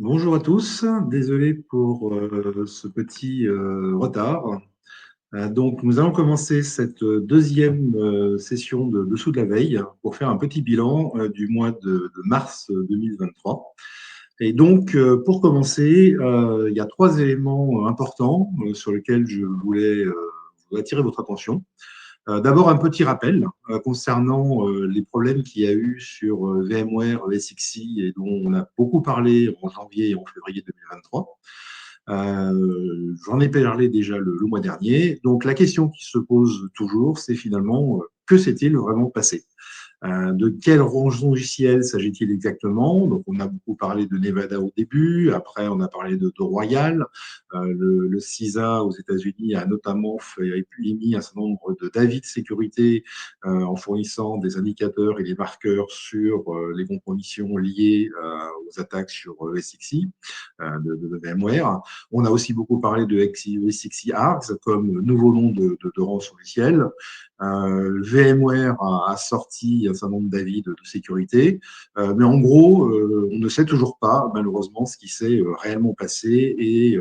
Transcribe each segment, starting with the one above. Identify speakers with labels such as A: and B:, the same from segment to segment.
A: Bonjour à tous, désolé pour ce petit retard. Donc, nous allons commencer cette deuxième session de Dessous de la veille pour faire un petit bilan du mois de mars 2023. Et donc, pour commencer, il y a trois éléments importants sur lesquels je voulais vous attirer votre attention. D'abord, un petit rappel concernant les problèmes qu'il y a eu sur VMware SXI et dont on a beaucoup parlé en janvier et en février 2023. J'en ai parlé déjà le mois dernier. Donc, la question qui se pose toujours, c'est finalement que s'est-il vraiment passé? De quel range logiciel s'agit-il exactement? Donc, on a beaucoup parlé de Nevada au début, après on a parlé de Royal. Le CISA aux États-Unis a notamment émis un certain nombre d'avis de sécurité en fournissant des indicateurs et des marqueurs sur les compromissions liées aux attaques sur SXI de VMware. On a aussi beaucoup parlé de SXI Arcs comme nouveau nom de range logiciel. VMware a sorti un certain nombre d'avis de sécurité, mais en gros, on ne sait toujours pas, malheureusement, ce qui s'est réellement passé et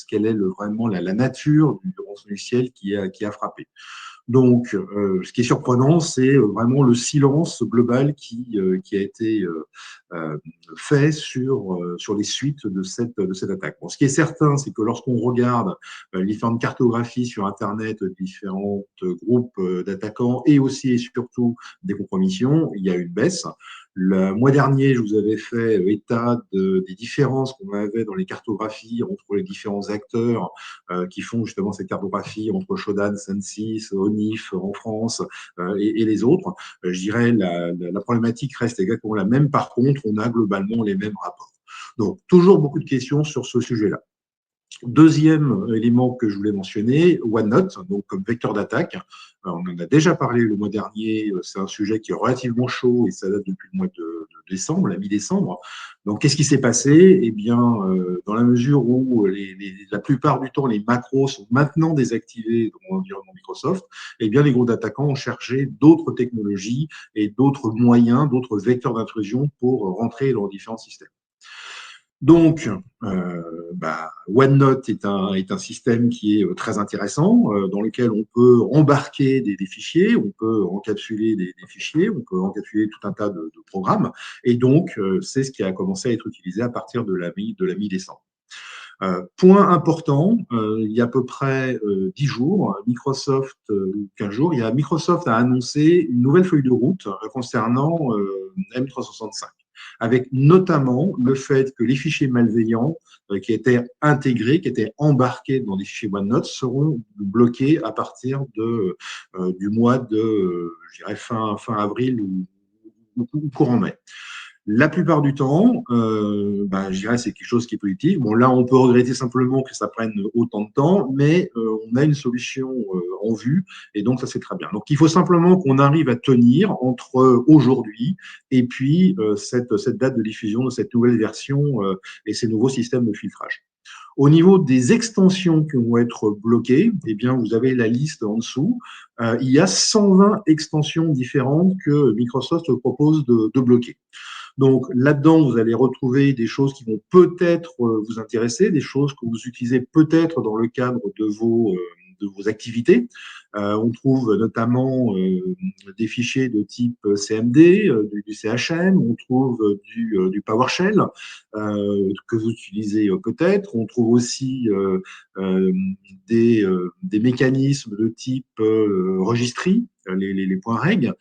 A: quelle est vraiment la nature du rançongiciel qui a frappé. Donc, ce qui est surprenant, c'est vraiment le silence global qui a été fait sur les suites de cette attaque. Bon, ce qui est certain, c'est que lorsqu'on regarde les différentes cartographies sur Internet, différents groupes d'attaquants et aussi et surtout des compromissions, il y a une baisse. Le mois dernier, je vous avais fait état des différences qu'on avait dans les cartographies entre les différents acteurs qui font justement cette cartographie entre Shodan, Sensis, ONIF en France et les autres. Je dirais la problématique reste exactement la même. Par contre, on a globalement les mêmes rapports. Donc, toujours beaucoup de questions sur ce sujet-là. Deuxième élément que je voulais mentionner, OneNote, donc comme vecteur d'attaque. On en a déjà parlé le mois dernier, c'est un sujet qui est relativement chaud et ça date depuis le mois de décembre, la mi-décembre. Donc, qu'est-ce qui s'est passé? Eh bien, dans la mesure où la plupart du temps, les macros sont maintenant désactivés dans l'environnement Microsoft, eh bien, les groupes d'attaquants ont cherché d'autres technologies et d'autres moyens, d'autres vecteurs d'intrusion pour rentrer dans différents systèmes. Donc, OneNote est un système qui est très intéressant, dans lequel on peut embarquer des fichiers, on peut encapsuler des fichiers, on peut encapsuler tout un tas de programmes. Et donc, c'est ce qui a commencé à être utilisé à partir de la mi-décembre. Point important, il y a à peu près 10 jours, 15 jours, Microsoft a annoncé une nouvelle feuille de route concernant M365, avec notamment le fait que les fichiers malveillants qui étaient intégrés, qui étaient embarqués dans des fichiers OneNote seront bloqués à partir du mois de, je dirais, fin avril ou courant mai. La plupart du temps, je dirais c'est quelque chose qui est positif. Bon, là, on peut regretter simplement que ça prenne autant de temps, mais on a une solution en vue et donc ça, c'est très bien. Donc, il faut simplement qu'on arrive à tenir entre aujourd'hui et puis cette date de diffusion de cette nouvelle version et ces nouveaux systèmes de filtrage. Au niveau des extensions qui vont être bloquées, eh bien, vous avez la liste en dessous. Il y a 120 extensions différentes que Microsoft propose de bloquer. Donc là-dedans, vous allez retrouver des choses qui vont peut-être vous intéresser, des choses que vous utilisez peut-être dans le cadre de vos activités. On trouve notamment des fichiers de type CMD, du CHM, on trouve du PowerShell que vous utilisez peut-être. On trouve aussi des mécanismes de type registry, les points reg.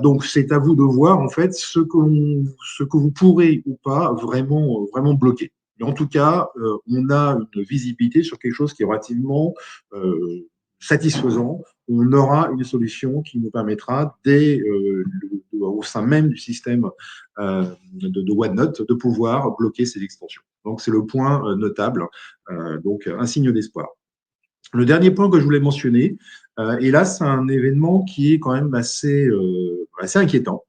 A: Donc, c'est à vous de voir en fait ce que vous pourrez ou pas vraiment bloquer. Mais en tout cas, on a une visibilité sur quelque chose qui est relativement satisfaisant. On aura une solution qui nous permettra, au sein même du système de OneNote, de pouvoir bloquer ces extensions. Donc, c'est le point notable, donc un signe d'espoir. Le dernier point que je voulais mentionner, et là, c'est un événement qui est quand même assez inquiétant.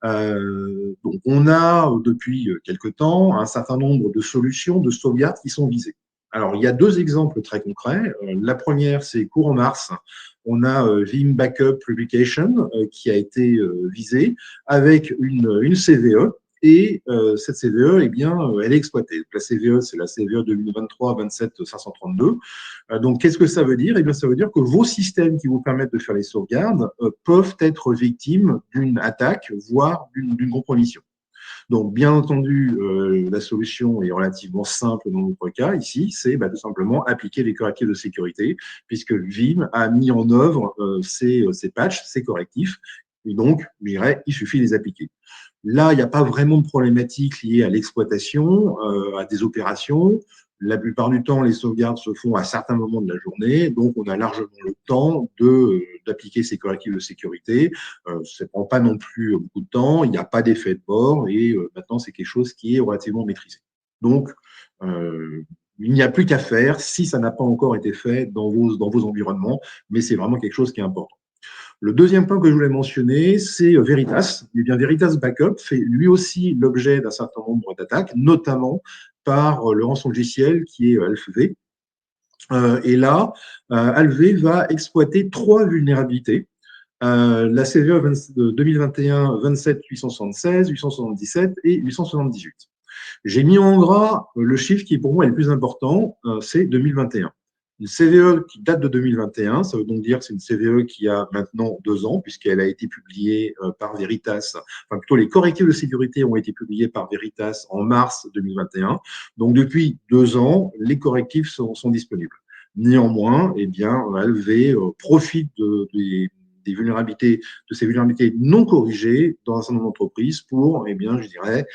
A: Donc, on a depuis quelque temps un certain nombre de solutions de sauvegarde qui sont visées. Alors, il y a deux exemples très concrets. La première, c'est courant mars. On a Vim Backup Publication qui a été visée avec une CVE et cette CVE, eh bien, elle est exploitée. La CVE, c'est la CVE 2023-27-532. Donc, qu'est-ce que ça veut dire? Eh bien, ça veut dire que vos systèmes qui vous permettent de faire les sauvegardes peuvent être victimes d'une attaque, voire d'une compromission. Donc, bien entendu, la solution est relativement simple dans notre cas ici, c'est tout simplement appliquer les correctifs de sécurité, puisque Vim a mis en œuvre ces patchs, ces correctifs, et donc, je dirais, il suffit de les appliquer. Là, il n'y a pas vraiment de problématique liée à l'exploitation, à des opérations. La plupart du temps, les sauvegardes se font à certains moments de la journée, donc on a largement le temps d'appliquer ces correctifs de sécurité. Ça ne prend pas non plus beaucoup de temps, il n'y a pas d'effet de bord et maintenant c'est quelque chose qui est relativement maîtrisé. Donc, il n'y a plus qu'à faire si ça n'a pas encore été fait dans vos environnements, mais c'est vraiment quelque chose qui est important. Le deuxième point que je voulais mentionner, c'est Veritas. Eh bien, Veritas Backup fait lui aussi l'objet d'un certain nombre d'attaques, notamment par le rançon logiciel qui est Alpha-V. Et là, Alpha-V va exploiter trois vulnérabilités. La CVE 2021 27 876, 877 et 878. J'ai mis en gras le chiffre qui pour moi est le plus important, c'est 2021. Une CVE qui date de 2021, ça veut donc dire que c'est une CVE qui a maintenant 2 ans, puisqu'elle a été publiée par Veritas, enfin plutôt les correctifs de sécurité ont été publiés par Veritas en mars 2021. Donc depuis 2 ans, les correctifs sont disponibles. Néanmoins, eh bien, LV profite des vulnérabilités, de ces vulnérabilités non corrigées dans un certain nombre d'entreprises pour, eh bien, je dirais,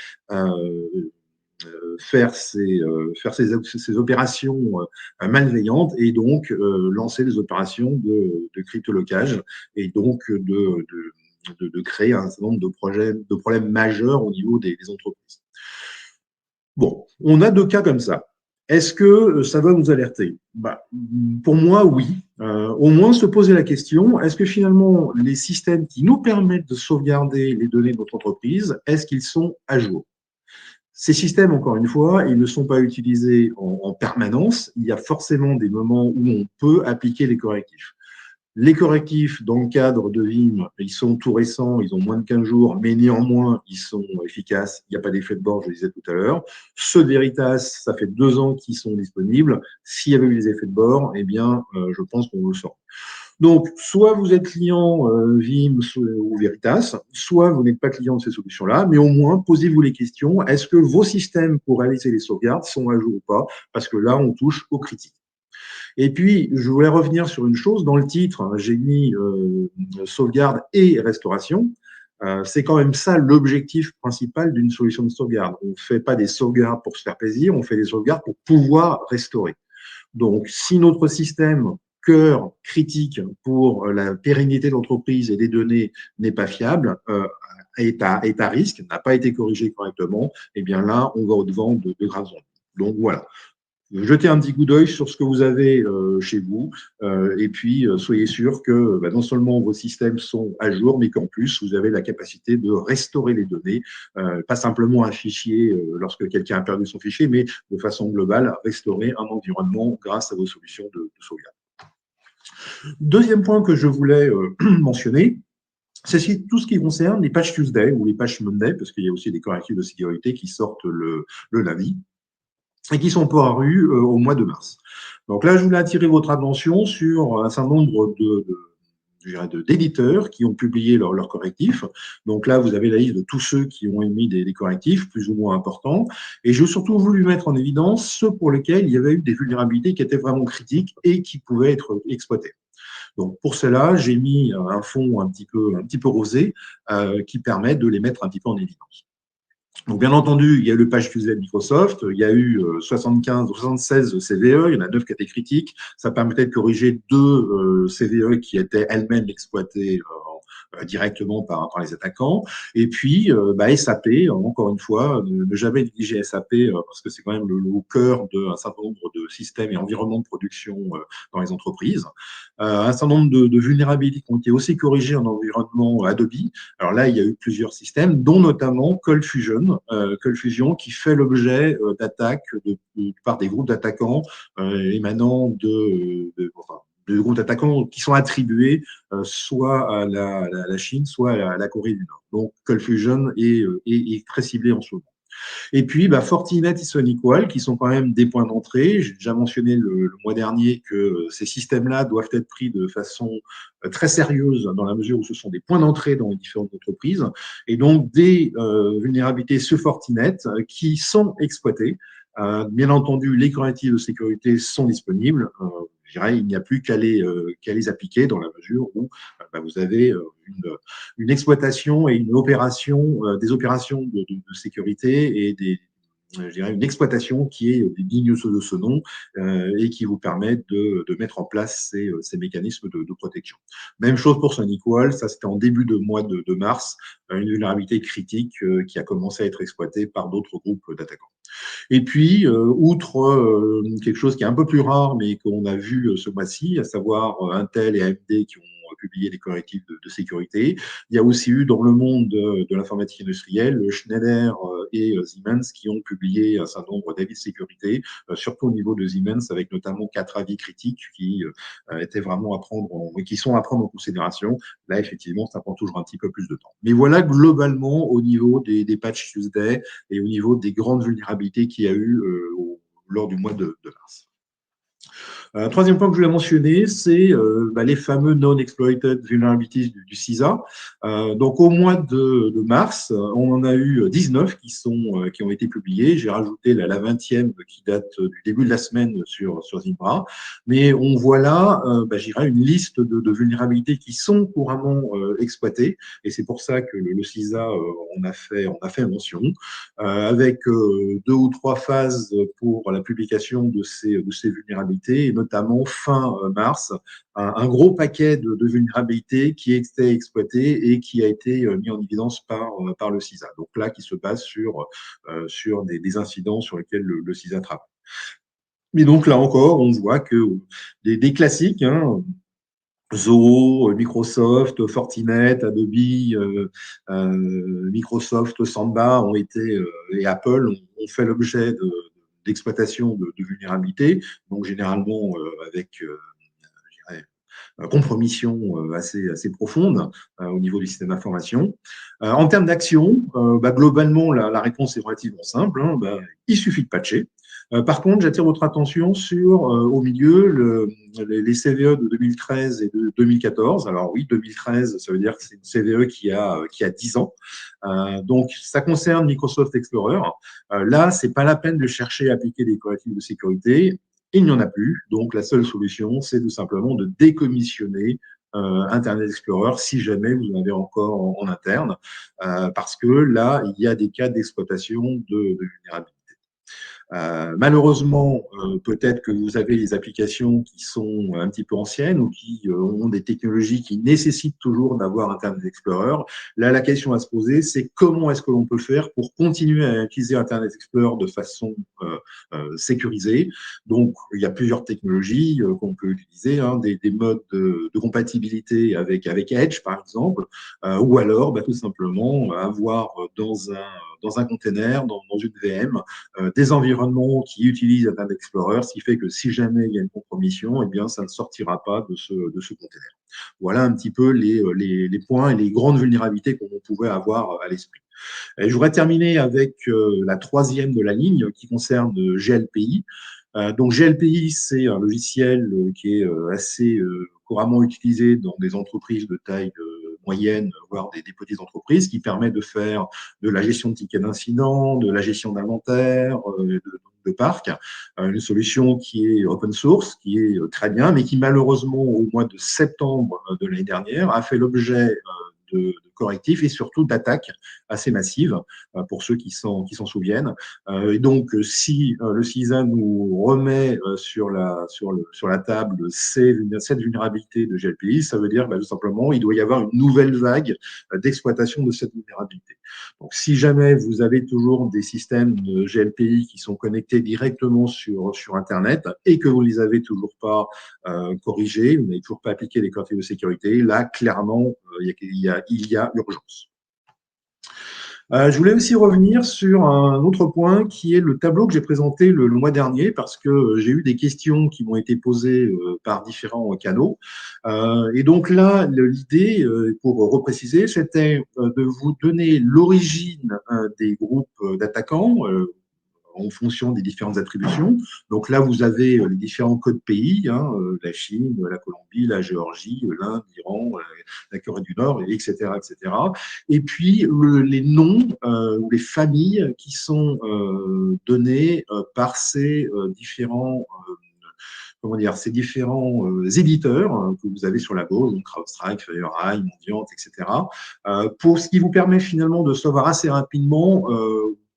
A: faire ces opérations malveillantes et donc lancer des opérations de cryptolocage et donc de créer un certain nombre de problèmes majeurs au niveau des entreprises. Bon, on a 2 cas comme ça. Est-ce que ça doit nous alerter? Pour moi, oui. Au moins se poser la question, est-ce que finalement les systèmes qui nous permettent de sauvegarder les données de notre entreprise, est-ce qu'ils sont à jour? Ces systèmes, encore une fois, ils ne sont pas utilisés en permanence. Il y a forcément des moments où on peut appliquer les correctifs. Les correctifs, dans le cadre de Vim, ils sont tout récents, ils ont moins de 15 jours, mais néanmoins, ils sont efficaces. Il n'y a pas d'effet de bord, je le disais tout à l'heure. Ceux de Veritas, ça fait 2 ans qu'ils sont disponibles. S'il y avait eu des effets de bord, eh bien, je pense qu'on le sort. Donc, soit vous êtes client Vim ou Veritas, soit vous n'êtes pas client de ces solutions-là, mais au moins, posez-vous les questions. Est-ce que vos systèmes pour réaliser les sauvegardes sont à jour ou pas? Parce que là, on touche aux critiques. Et puis, je voulais revenir sur une chose. Dans le titre, j'ai mis sauvegarde et restauration. C'est quand même ça l'objectif principal d'une solution de sauvegarde. On ne fait pas des sauvegardes pour se faire plaisir, on fait des sauvegardes pour pouvoir restaurer. Donc, si notre système cœur critique pour la pérennité de l'entreprise et des données n'est pas fiable, est à risque, n'a pas été corrigé correctement, eh bien là, on va au-devant de graves ondes. Donc voilà. Jetez un petit coup d'œil sur ce que vous avez chez vous et puis soyez sûr que non seulement vos systèmes sont à jour, mais qu'en plus, vous avez la capacité de restaurer les données, pas simplement un fichier lorsque quelqu'un a perdu son fichier, mais de façon globale, restaurer un environnement grâce à vos solutions de sauvegarde. Deuxième point que je voulais mentionner, c'est tout ce qui concerne les patch Tuesday ou les patch Monday, parce qu'il y a aussi des correctifs de sécurité qui sortent le lundi et qui sont parus au mois de mars. Donc là, je voulais attirer votre attention sur un certain nombre d'éditeurs qui ont publié leurs correctifs. Donc là, vous avez la liste de tous ceux qui ont émis des correctifs plus ou moins importants. Et j'ai surtout voulu mettre en évidence ceux pour lesquels il y avait eu des vulnérabilités qui étaient vraiment critiques et qui pouvaient être exploitées. Donc pour cela, j'ai mis un fond un petit peu rosé qui permet de les mettre un petit peu en évidence. Donc, bien entendu, il y a eu le patch Tuesday de Microsoft, il y a eu 75 ou 76 CVE, il y en a 9 qui étaient critiques. Ça permettait de corriger 2 CVE qui étaient elles-mêmes exploitées directement par les attaquants. Et puis, SAP, encore une fois, ne jamais négliger SAP parce que c'est quand même le cœur d'un certain nombre de systèmes et environnements de production dans les entreprises. Un certain nombre de vulnérabilités qui ont été aussi corrigées en environnement Adobe. Alors là, il y a eu plusieurs systèmes, dont notamment ColdFusion, qui fait l'objet d'attaques par des groupes d'attaquants émanant de groupes d'attaquants qui sont attribués soit à la Chine, soit à la Corée du Nord. Donc, Cold Fusion est très ciblé en ce moment. Et puis, Fortinet et SonicWall, qui sont quand même des points d'entrée. J'ai déjà mentionné le mois dernier que ces systèmes-là doivent être pris de façon très sérieuse dans la mesure où ce sont des points d'entrée dans les différentes entreprises. Et donc, des vulnérabilités sur Fortinet qui sont exploitées. Bien entendu, les correctifs de sécurité sont disponibles. Je dirais, il n'y a plus qu'à les appliquer dans la mesure où vous avez une exploitation et une opération, des opérations de sécurité et je dirais une exploitation qui est digne de ce nom et qui vous permet de mettre en place ces mécanismes de protection. Même chose pour SonicWall, ça c'était en début de mois de mars, une vulnérabilité critique qui a commencé à être exploitée par d'autres groupes d'attaquants. Et puis, outre quelque chose qui est un peu plus rare, mais qu'on a vu ce mois-ci, à savoir Intel et AMD qui ont publié des correctifs de sécurité. Il y a aussi eu dans le monde de l'informatique industrielle, Schneider et Siemens qui ont publié un certain nombre d'avis de sécurité, surtout au niveau de Siemens, avec notamment 4 avis critiques qui étaient vraiment qui sont à prendre en considération. Là, effectivement, ça prend toujours un petit peu plus de temps. Mais voilà globalement au niveau des patch Tuesday et au niveau des grandes vulnérabilités qu'il y a eu lors du mois de mars. Troisième point que je voulais mentionner, c'est les fameux non-exploited vulnerabilities du CISA. Donc, au mois de mars, on en a eu 19 qui ont été publiés. J'ai rajouté la 20e qui date du début de la semaine sur Zimbra. Mais on voit là, je dirais, une liste de vulnérabilités qui sont couramment exploitées. Et c'est pour ça que le CISA on a fait mention, avec 2 ou 3 phases pour la publication de ces vulnérabilités, et notamment fin mars, un gros paquet de vulnérabilités qui était exploité et qui a été mis en évidence par le CISA. Donc là, qui se base sur des incidents sur lesquels le CISA travaille. Mais donc là encore, on voit que des classiques, Zoho, Microsoft, Fortinet, Adobe, Microsoft, Samba et Apple ont fait l'objet d'exploitation de vulnérabilités, donc généralement avec compromission assez profonde au niveau du système d'information. En termes d'action, globalement, la réponse est relativement simple. Il suffit de patcher. Par contre, j'attire votre attention sur, au milieu, les CVE de 2013 et de 2014. Alors oui, 2013, ça veut dire que c'est une CVE qui a 10 ans. Donc, ça concerne Microsoft Explorer. Là, c'est pas la peine de chercher à appliquer des correctifs de sécurité. Il n'y en a plus. Donc, la seule solution, c'est tout simplement de décommissionner Internet Explorer si jamais vous en avez encore en interne, parce que là, il y a des cas d'exploitation de vulnérabilité. Malheureusement, peut-être que vous avez des applications qui sont un petit peu anciennes ou qui ont des technologies qui nécessitent toujours d'avoir Internet Explorer. Là, la question à se poser, c'est comment est-ce que l'on peut faire pour continuer à utiliser Internet Explorer de façon sécurisée. Donc, il y a plusieurs technologies qu'on peut utiliser, des modes de compatibilité avec Edge, par exemple, ou alors tout simplement avoir dans un container, dans une VM, des environnements qui utilisent Internet Explorer, ce qui fait que si jamais il y a une compromission, eh bien, ça ne sortira pas de ce container. Voilà un petit peu les points et les grandes vulnérabilités qu'on pouvait avoir à l'esprit. Et je voudrais terminer avec la troisième de la ligne qui concerne GLPI. Donc GLPI, c'est un logiciel qui est assez couramment utilisé dans des entreprises de taille moyenne, voire des petites entreprises, qui permet de faire de la gestion de tickets d'incidents, de la gestion d'inventaire, de parc. Une solution qui est open source, qui est très bien, mais qui malheureusement, au mois de septembre de l'année dernière, a fait l'objet de correctifs et surtout d'attaques assez massives, pour ceux qui s'en souviennent. Et donc, si le CISA nous remet sur la table cette vulnérabilité de GLPI, ça veut dire tout simplement il doit y avoir une nouvelle vague d'exploitation de cette vulnérabilité. Donc, si jamais vous avez toujours des systèmes de GLPI qui sont connectés directement sur Internet et que vous ne les avez toujours pas corrigés, vous n'avez toujours pas appliqué les correctifs de sécurité, là, clairement, il y a urgence. Je voulais aussi revenir sur un autre point qui est le tableau que j'ai présenté le mois dernier parce que j'ai eu des questions qui m'ont été posées par différents canaux. Et donc là, l'idée, pour repréciser, c'était de vous donner l'origine des groupes d'attaquants, en fonction des différentes attributions. Donc là, vous avez les différents codes pays, hein, la Chine, la Colombie, la Géorgie, l'Inde, l'Iran, la Corée du Nord, etc. etc. Et puis les noms ou les familles qui sont donnés par ces différents comment dire, ces différents éditeurs que vous avez sur la gauche, donc CrowdStrike, FireEye, Mondiant, etc., pour ce qui vous permet finalement de savoir assez rapidement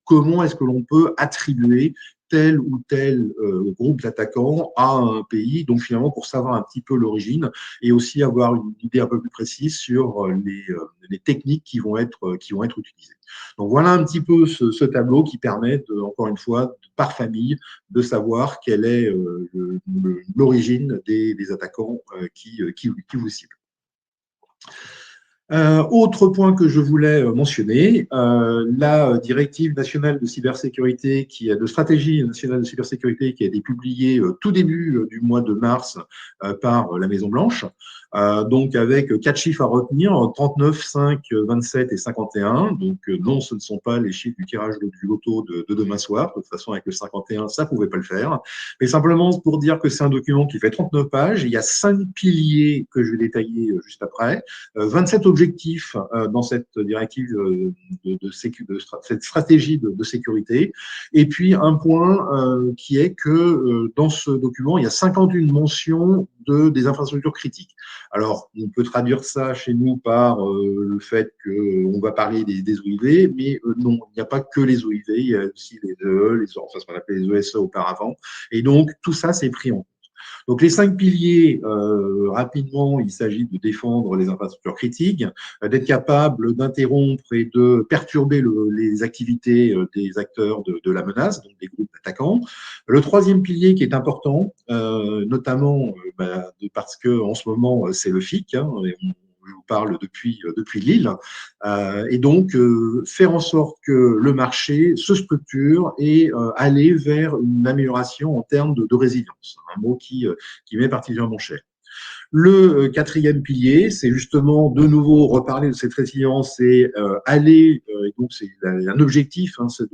A: comment est-ce que l'on peut attribuer tel ou tel groupe d'attaquants à un pays, donc finalement pour savoir un petit peu l'origine et aussi avoir une idée un peu plus précise sur les techniques qui vont être utilisées. Donc voilà un petit peu ce tableau qui permet, encore une fois, par famille, de savoir quelle est l'origine des attaquants qui vous ciblent. Autre point que je voulais mentionner, la directive nationale de cybersécurité, de stratégie nationale de cybersécurité qui a été publiée tout début du mois de mars par la Maison Blanche, donc avec 4 chiffres à retenir, 39, 5, 27 et 51. Donc non, ce ne sont pas les chiffres du tirage du loto de demain soir. De toute façon, avec le 51, ça ne pouvait pas le faire. Mais simplement pour dire que c'est un document qui fait 39 pages. Il y a 5 piliers que je vais détailler juste après. 27 objectifs dans cette directive cette stratégie de sécurité. Et puis un point qui est que dans ce document, il y a 51 mentions des infrastructures critiques. Alors, on peut traduire ça chez nous par le fait qu'on va parler des OIV, mais non, il n'y a pas que les OIV, il y a aussi les EE, enfin, ce qu'on appelait les ESE auparavant. Et donc, tout ça, c'est pris en compte. Donc les 5 piliers, rapidement, il s'agit de défendre les infrastructures critiques, d'être capable d'interrompre et de perturber les activités des acteurs de la menace, donc des groupes d'attaquants. Le troisième pilier qui est important, notamment parce que en ce moment c'est le FIC, hein, et je vous parle depuis Lille, et donc faire en sorte que le marché se structure et aller vers une amélioration en termes de résilience, un mot qui m'est particulièrement cher. Le quatrième pilier, c'est justement de nouveau reparler de cette résilience et aller, et donc c'est un objectif, hein, c'est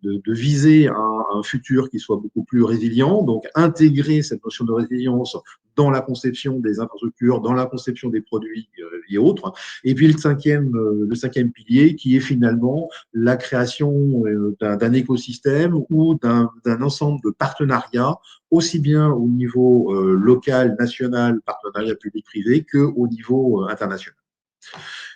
A: de viser un futur qui soit beaucoup plus résilient, donc intégrer cette notion de résilience dans la conception des infrastructures, dans la conception des produits et autres. Et puis le cinquième pilier qui est finalement la création d'un écosystème ou d'un ensemble de partenariats aussi bien au niveau local, national, partenariat public-privé, qu'au niveau international.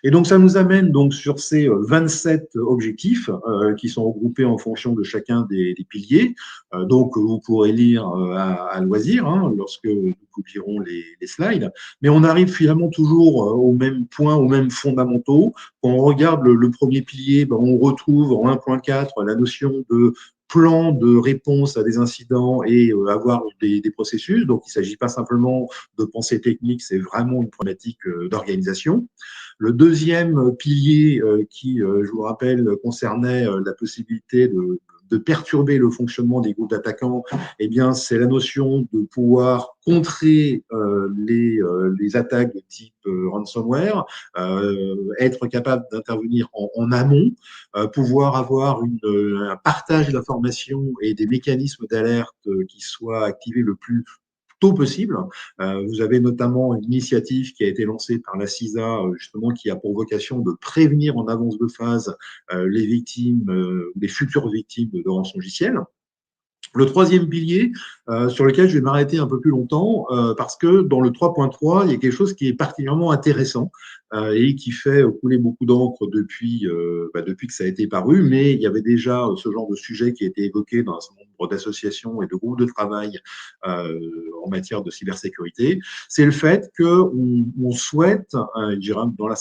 A: Et donc, ça nous amène donc sur ces 27 objectifs qui sont regroupés en fonction de chacun des piliers. Donc, vous pourrez lire à loisir hein, lorsque nous publierons les slides. Mais on arrive finalement toujours au même point, aux mêmes fondamentaux. Quand on regarde le premier pilier, ben, on retrouve en 1.4 la notion de plan de réponse à des incidents et avoir des processus. Donc, il ne s'agit pas simplement de pensée technique, c'est vraiment une problématique d'organisation. Le deuxième pilier qui, je vous rappelle, concernait la possibilité de perturber le fonctionnement des groupes d'attaquants, eh bien, c'est la notion de pouvoir contrer les attaques de type ransomware, être capable d'intervenir en amont, pouvoir avoir un partage d'informations et des mécanismes d'alerte qui soient activés le plus tôt possible. Vous avez notamment une initiative qui a été lancée par la CISA, justement, qui a pour vocation de prévenir en avance de phase les victimes, les futures victimes de rançongiciel. Le troisième pilier, sur lequel je vais m'arrêter un peu plus longtemps, parce que dans le 3.3, il y a quelque chose qui est particulièrement intéressant et qui fait couler beaucoup d'encre depuis que ça a été paru, mais il y avait déjà ce genre de sujet qui a été évoqué dans un certain nombre d'associations et de groupes de travail en matière de cybersécurité. C'est le fait qu'on souhaite, dans la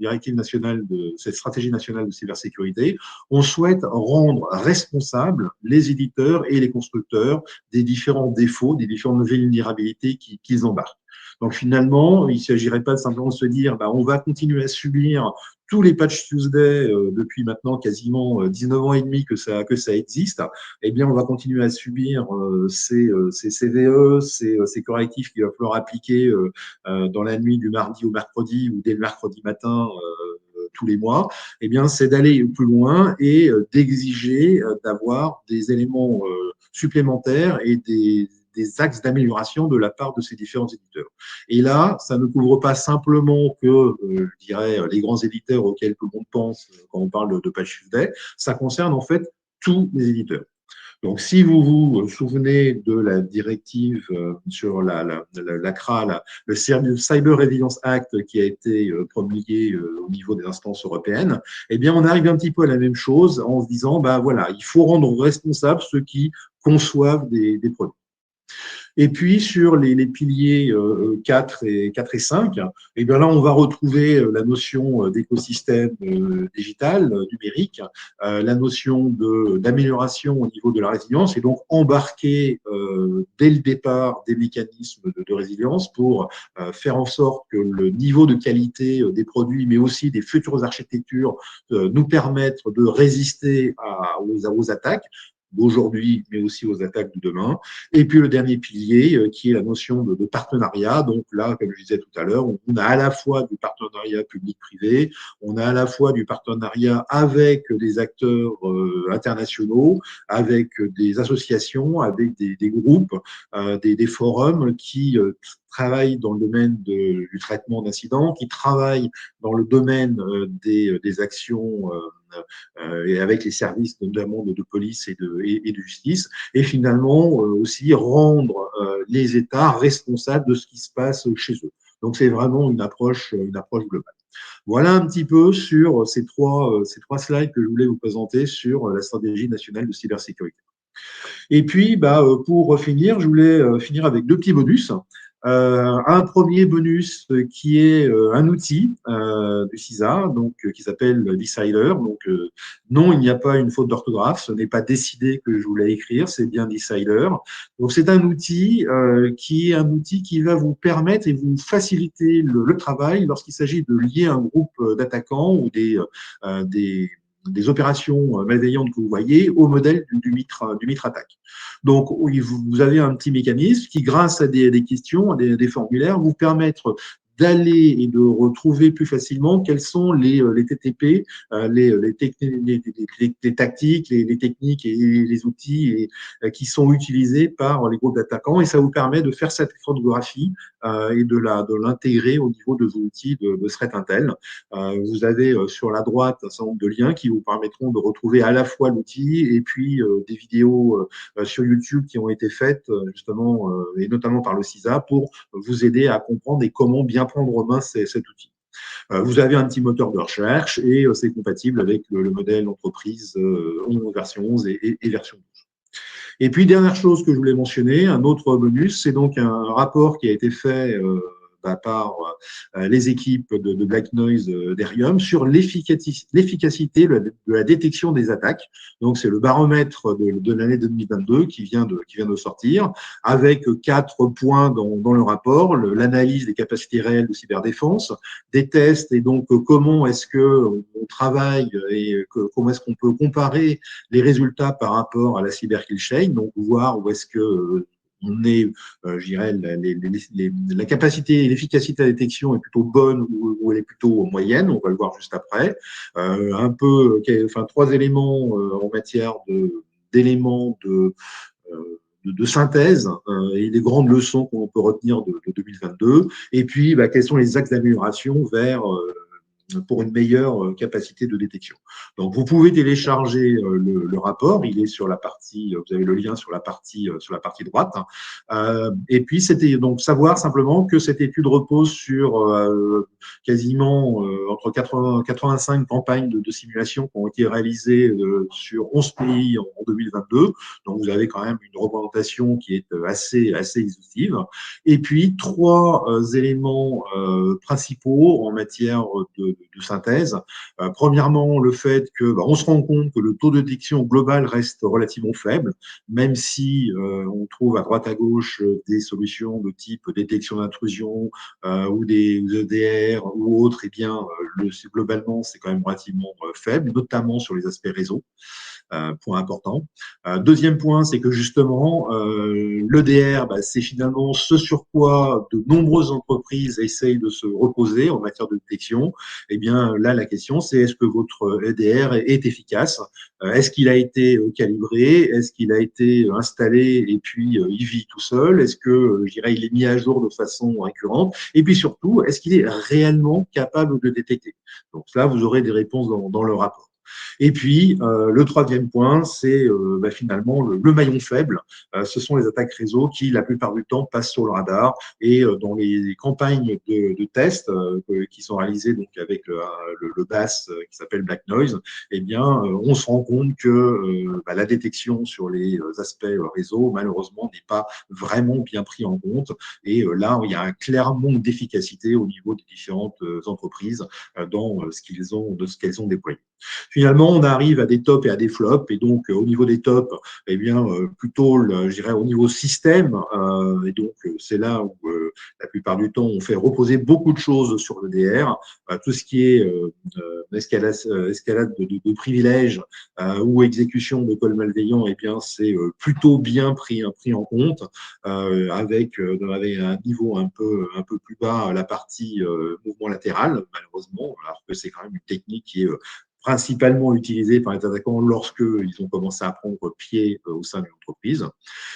A: directive nationale cette stratégie nationale de cybersécurité, on souhaite rendre responsables les éditeurs et les constructeurs des différents défauts, des différentes vulnérabilités qu'ils embarquent. Donc finalement, il ne s'agirait pas simplement de se dire on va continuer à subir tous les Patch Tuesday depuis maintenant quasiment 19 ans et demi que ça existe, eh bien, on va continuer à subir ces CVE, ces correctifs qu'il va falloir appliquer dans la nuit du mardi au mercredi ou dès le mercredi matin tous les mois, eh bien, c'est d'aller plus loin et d'exiger d'avoir des éléments supplémentaires et des axes d'amélioration de la part de ces différents éditeurs. Et là, ça ne couvre pas simplement que, je dirais, les grands éditeurs auxquels tout le monde pense quand on parle de Patch Tuesday, ça concerne en fait tous les éditeurs. Donc, si vous vous souvenez de la directive sur la CRA, le Cyber Resilience Act qui a été promulgué au niveau des instances européennes, eh bien, on arrive un petit peu à la même chose en se disant, bah voilà, il faut rendre responsables ceux qui conçoivent des produits. Et puis, sur les piliers 4 et 5, et bien là, on va retrouver la notion d'écosystème digital, numérique, la notion d'amélioration au niveau de la résilience, et donc embarquer dès le départ des mécanismes de résilience pour faire en sorte que le niveau de qualité des produits, mais aussi des futures architectures, nous permettent de résister aux attaques d'aujourd'hui, mais aussi aux attaques de demain. Et puis le dernier pilier, qui est la notion de partenariat. Donc là, comme je disais tout à l'heure, on a à la fois du partenariat public-privé, on a à la fois du partenariat avec des acteurs internationaux, avec des associations, avec des groupes, des forums qui travaillent dans le domaine du traitement d'incidents, qui travaillent dans le domaine des actions et avec les services notamment de police et de justice, et finalement aussi rendre les États responsables de ce qui se passe chez eux. Donc c'est vraiment une approche globale. Voilà un petit peu sur ces trois slides que je voulais vous présenter sur la stratégie nationale de cybersécurité. Et puis, pour finir, je voulais finir avec deux petits bonus. Un premier bonus qui est un outil du CISA, donc qui s'appelle Decider. Donc non, il n'y a pas une faute d'orthographe, ce n'est pas décidé que je voulais écrire, c'est bien Decider. Donc c'est un outil qui va vous permettre et vous faciliter le travail lorsqu'il s'agit de lier un groupe d'attaquants ou des opérations malveillantes que vous voyez au modèle du MITRE ATT&CK. Donc, vous avez un petit mécanisme qui, grâce à des questions, à des formulaires, vous permettent d'aller et de retrouver plus facilement quels sont les TTP, les tactiques, les techniques et les outils qui sont utilisés par les groupes d'attaquants. Et ça vous permet de faire cette photographie et de l'intégrer au niveau de vos outils de threat intel. Vous avez sur la droite un certain nombre de liens qui vous permettront de retrouver à la fois l'outil et puis des vidéos sur YouTube qui ont été faites justement et notamment par le CISA pour vous aider à comprendre et comment bien prendre en main cet outil. Vous avez un petit moteur de recherche et c'est compatible avec le modèle entreprise version 11 et version 12. Et puis, dernière chose que je voulais mentionner, un autre bonus, c'est donc un rapport qui a été fait par les équipes de Black Noise d'Erium sur l'efficacité de la détection des attaques. Donc, c'est le baromètre de l'année 2022 qui vient de sortir, avec 4 points dans le rapport, l'analyse des capacités réelles de cyberdéfense, des tests et donc comment est-ce qu'on travaille et comment est-ce qu'on peut comparer les résultats par rapport à la cyber kill chain, donc voir où est-ce que on est, je dirais, la capacité et l'efficacité de la détection est plutôt bonne ou elle est plutôt moyenne, on va le voir juste après. Un peu, enfin, 3 éléments en matière d'éléments de synthèse et les grandes leçons qu'on peut retenir de 2022. Et puis, quels sont les axes d'amélioration vers pour une meilleure capacité de détection. Donc, vous pouvez télécharger le rapport. Il est sur la partie, vous avez le lien sur la partie droite. Et puis, c'était donc savoir simplement que cette étude repose sur quasiment entre 85 campagnes de simulation qui ont été réalisées sur 11 pays en 2022. Donc, vous avez quand même une représentation qui est assez exhaustive. Et puis, 3 éléments principaux en matière de de synthèse. Premièrement, le fait que on se rend compte que le taux de détection global reste relativement faible, même si on trouve à droite à gauche des solutions de type détection d'intrusion ou des EDR ou autres, eh bien, globalement, c'est quand même relativement faible, notamment sur les aspects réseau. Point important. Deuxième point, c'est que justement, l'EDR, c'est finalement ce sur quoi de nombreuses entreprises essayent de se reposer en matière de détection. Eh bien, là, la question, c'est est-ce que votre EDR est efficace? Est-ce qu'il a été calibré? Est-ce qu'il a été installé et puis il vit tout seul? Est-ce que, je dirais, il est mis à jour de façon récurrente? Et puis surtout, est-ce qu'il est réellement capable de détecter? Donc là, vous aurez des réponses dans le rapport. Et puis, le troisième point, c'est finalement le maillon faible. Ce sont les attaques réseau qui, la plupart du temps, passent sur le radar. Et dans les campagnes de tests qui sont réalisées donc, avec le BAS qui s'appelle Black Noise, eh bien, on se rend compte que la détection sur les aspects réseau, malheureusement, n'est pas vraiment bien pris en compte. Et là, il y a un clair manque d'efficacité au niveau des différentes entreprises dans ce qu'elles ont déployé. Finalement, on arrive à des tops et à des flops. Et donc, au niveau des tops, eh bien, plutôt, je dirais, au niveau système. Et donc, c'est là où, la plupart du temps, on fait reposer beaucoup de choses sur le DR. Tout ce qui est escalade de privilèges ou exécution de calls malveillants, eh bien, c'est plutôt bien pris en compte, avec un niveau un peu plus bas la partie mouvement latéral, malheureusement, alors que c'est quand même une technique qui est principalement utilisés par les attaquants lorsqu'ils ont commencé à prendre pied au sein d'une entreprise.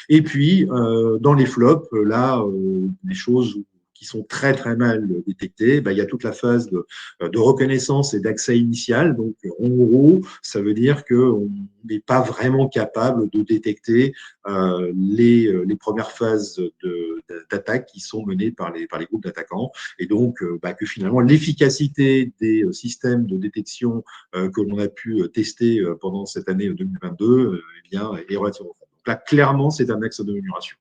A: Et puis, dans les flops, là, les choses qui sont très très mal détectées, il y a toute la phase de reconnaissance et d'accès initial. Donc, en gros, ça veut dire qu'on n'est pas vraiment capable de détecter les premières phases d'attaque qui sont menées par les groupes d'attaquants. Et donc, que finalement, l'efficacité des systèmes de détection que l'on a pu tester pendant cette année 2022 eh bien, est relativement faible. Donc là, clairement, c'est un axe d'amélioration.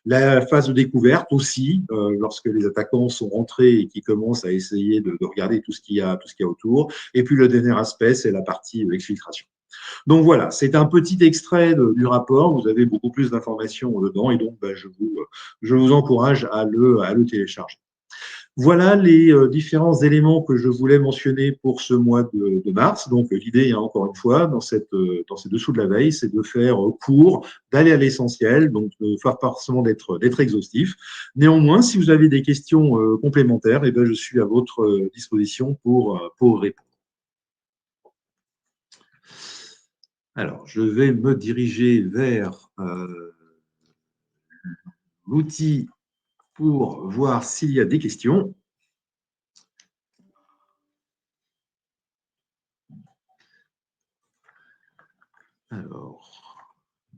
A: La phase de découverte aussi, lorsque les attaquants sont rentrés et qui commencent à essayer de regarder tout ce qu'il y a autour. Et puis le dernier aspect, c'est la partie exfiltration. Donc voilà, c'est un petit extrait du rapport. Vous avez beaucoup plus d'informations dedans et donc je vous encourage à le télécharger. Voilà les différents éléments que je voulais mentionner pour ce mois de mars. Donc, l'idée, encore une fois, dans ces dessous de la veille, c'est de faire court, d'aller à l'essentiel, donc de faire pas forcément d'être exhaustif. Néanmoins, si vous avez des questions complémentaires, eh bien, je suis à votre disposition pour répondre. Alors, je vais me diriger vers l'outil pour voir s'il y a des questions. Alors,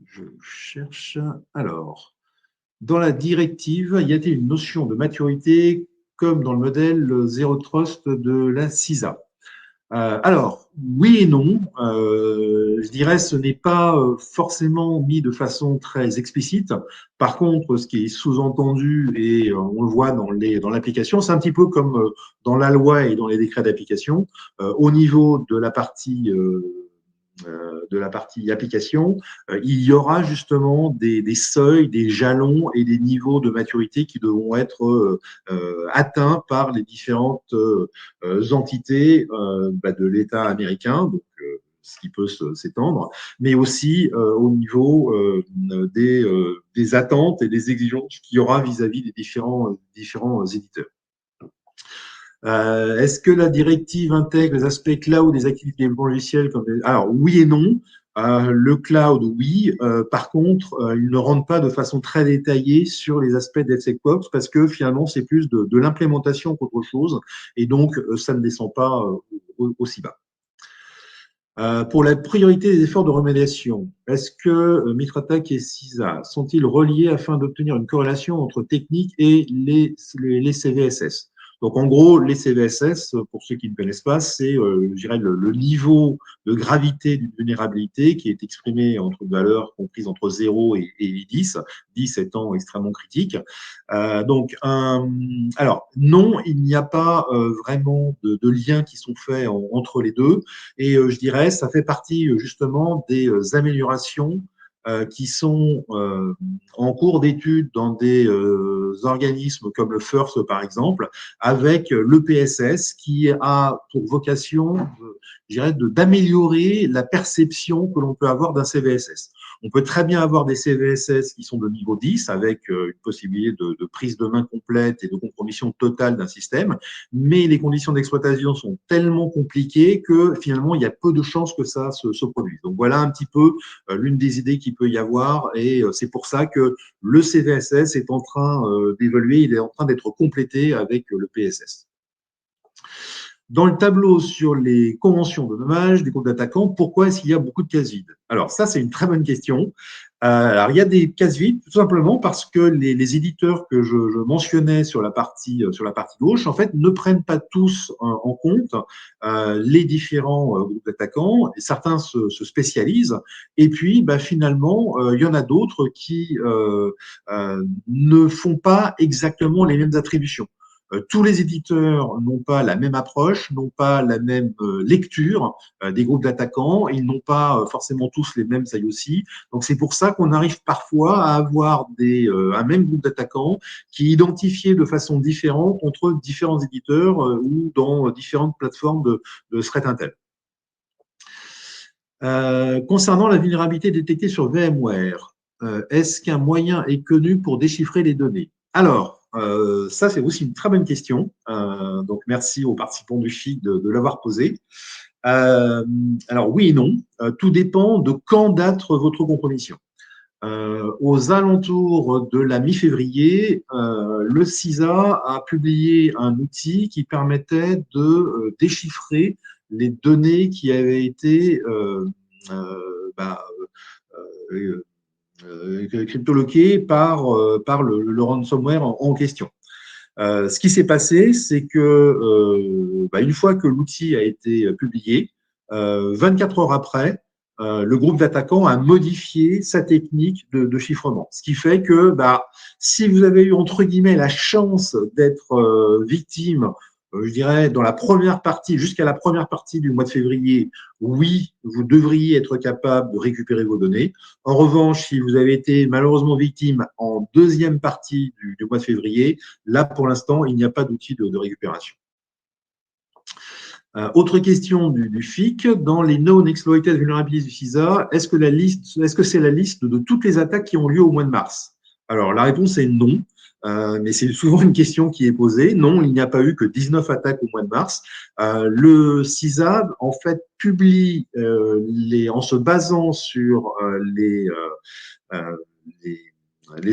A: je cherche. Alors, dans la directive, y a-t-il une notion de maturité comme dans le modèle Zero Trust de la CISA? Alors, oui et non. Je dirais ce n'est pas forcément mis de façon très explicite. Par contre, ce qui est sous-entendu, et on le voit dans l'application, c'est un petit peu comme dans la loi et dans les décrets d'application. Au niveau de la partie application, il y aura justement des seuils, des jalons et des niveaux de maturité qui devront être atteints par les différentes entités de l'État américain, donc ce qui peut s'étendre, mais aussi au niveau des attentes et des exigences qu'il y aura vis-à-vis des différents éditeurs. Est-ce que la directive intègre les aspects cloud des activités de développement logiciel Alors, oui et non. Le cloud, oui. Par contre, il ne rentre pas de façon très détaillée sur les aspects DevSecOps parce que finalement, c'est plus de l'implémentation qu'autre chose. Et donc, ça ne descend pas aussi bas. Pour la priorité des efforts de remédiation, est-ce que Mitratak et CISA sont-ils reliés afin d'obtenir une corrélation entre technique et les CVSS? Donc, en gros, les CVSS, pour ceux qui ne connaissent pas, c'est, je dirais, le niveau de gravité d'une vulnérabilité qui est exprimé entre une valeur comprise entre 0 et 10, 10 étant extrêmement critique. Alors, non, il n'y a pas vraiment de liens qui sont faits entre les deux. Et je dirais, ça fait partie justement des améliorations qui sont en cours d'étude dans des organismes comme le FIRST, par exemple, avec le PSS qui a pour vocation, je dirais, d'améliorer la perception que l'on peut avoir d'un CVSS. On peut très bien avoir des CVSS qui sont de niveau 10 avec une possibilité de prise de main complète et de compromission totale d'un système, mais les conditions d'exploitation sont tellement compliquées que finalement, il y a peu de chances que ça se produise. Donc voilà un petit peu l'une des idées qu'il peut y avoir et c'est pour ça que le CVSS est en train d'évoluer, il est en train d'être complété avec le PSS. Dans le tableau sur les conventions de dommages des groupes d'attaquants, pourquoi est-ce qu'il y a beaucoup de cases vides? Alors ça, c'est une très bonne question. Alors, il y a des cases vides, tout simplement parce que les éditeurs que je mentionnais sur la partie gauche, en fait, ne prennent pas tous en compte les différents groupes d'attaquants. Et certains se spécialisent. Et puis, bah, finalement, il y en a d'autres qui ne font pas exactement les mêmes attributions. Tous les éditeurs n'ont pas la même approche, n'ont pas la même lecture des groupes d'attaquants, ils n'ont pas forcément tous les mêmes IOC. Donc c'est pour ça qu'on arrive parfois à avoir un même groupe d'attaquants qui est identifié de façon différente entre différents éditeurs ou dans différentes plateformes de threat intel. Concernant la vulnérabilité détectée sur VMware, est-ce qu'un moyen est connu pour déchiffrer les données? Alors, ça, c'est aussi une très bonne question. Donc, merci aux participants du FIC de l'avoir posée. Alors, oui et non. Tout dépend de quand date votre compromission. Aux alentours de la mi-février, le CISA a publié un outil qui permettait de déchiffrer les données qui avaient été bah, cryptoloquées par le ransomware en question. Ce qui s'est passé, c'est que une fois que l'outil a été publié, 24 heures après, le groupe d'attaquants a modifié sa technique de chiffrement. Ce qui fait que si vous avez eu, entre guillemets, la chance d'être victime, je dirais, dans la première partie, jusqu'à la première partie du mois de février, oui, vous devriez être capable de récupérer vos données. En revanche, si vous avez été malheureusement victime en deuxième partie du mois de février, là, pour l'instant, il n'y a pas d'outil de récupération. Autre question du FIC, dans les known exploited vulnerabilities du CISA, est-ce que c'est la liste de toutes les attaques qui ont lieu au mois de mars? Alors, la réponse est non. Mais c'est souvent une question qui est posée. Non, il n'y a pas eu que 19 attaques au mois de mars. Le CISA, en fait, publie en se basant sur les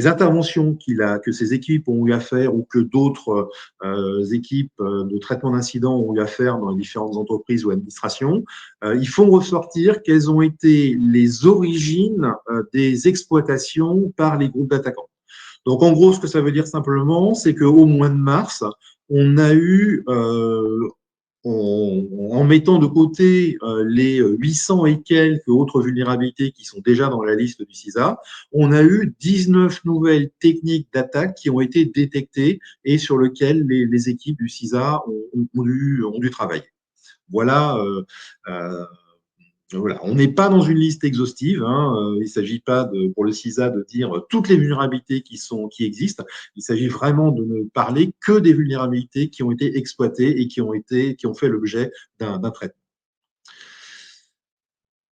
A: interventions que ces équipes ont eu à faire ou que d'autres équipes de traitement d'incidents ont eu à faire dans les différentes entreprises ou administrations, ils font ressortir quelles ont été les origines des exploitations par les groupes d'attaquants. Donc, en gros, ce que ça veut dire simplement, c'est qu'au mois de mars, on a eu, en mettant de côté les 800 et quelques autres vulnérabilités qui sont déjà dans la liste du CISA, on a eu 19 nouvelles techniques d'attaque qui ont été détectées et sur lesquelles les équipes du CISA ont dû travailler. Voilà. Voilà. On n'est pas dans une liste exhaustive. Il ne s'agit pas pour le CISA de dire toutes les vulnérabilités qui existent. Il s'agit vraiment de ne parler que des vulnérabilités qui ont été exploitées et qui ont fait l'objet d'un traitement.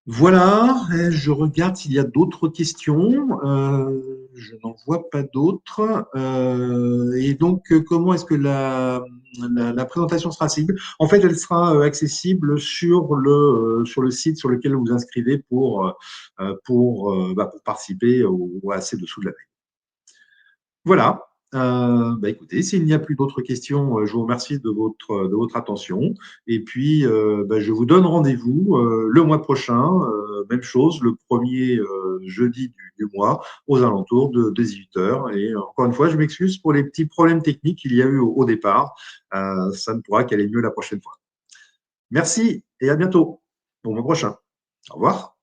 A: Voilà, je regarde s'il y a d'autres questions. Je n'en vois pas d'autres. Et donc, comment est-ce que la présentation sera accessible? En fait, elle sera accessible sur le site sur lequel vous vous inscrivez pour participer à ces dessous de la veille. Voilà. Écoutez, s'il n'y a plus d'autres questions, je vous remercie de votre attention. Et puis, je vous donne rendez-vous le mois prochain, même chose, le premier jeudi du mois, aux alentours de 18 heures. Et encore une fois, je m'excuse pour les petits problèmes techniques qu'il y a eu au départ. Ça ne pourra qu'aller mieux la prochaine fois. Merci et à bientôt, au mois prochain. Au revoir.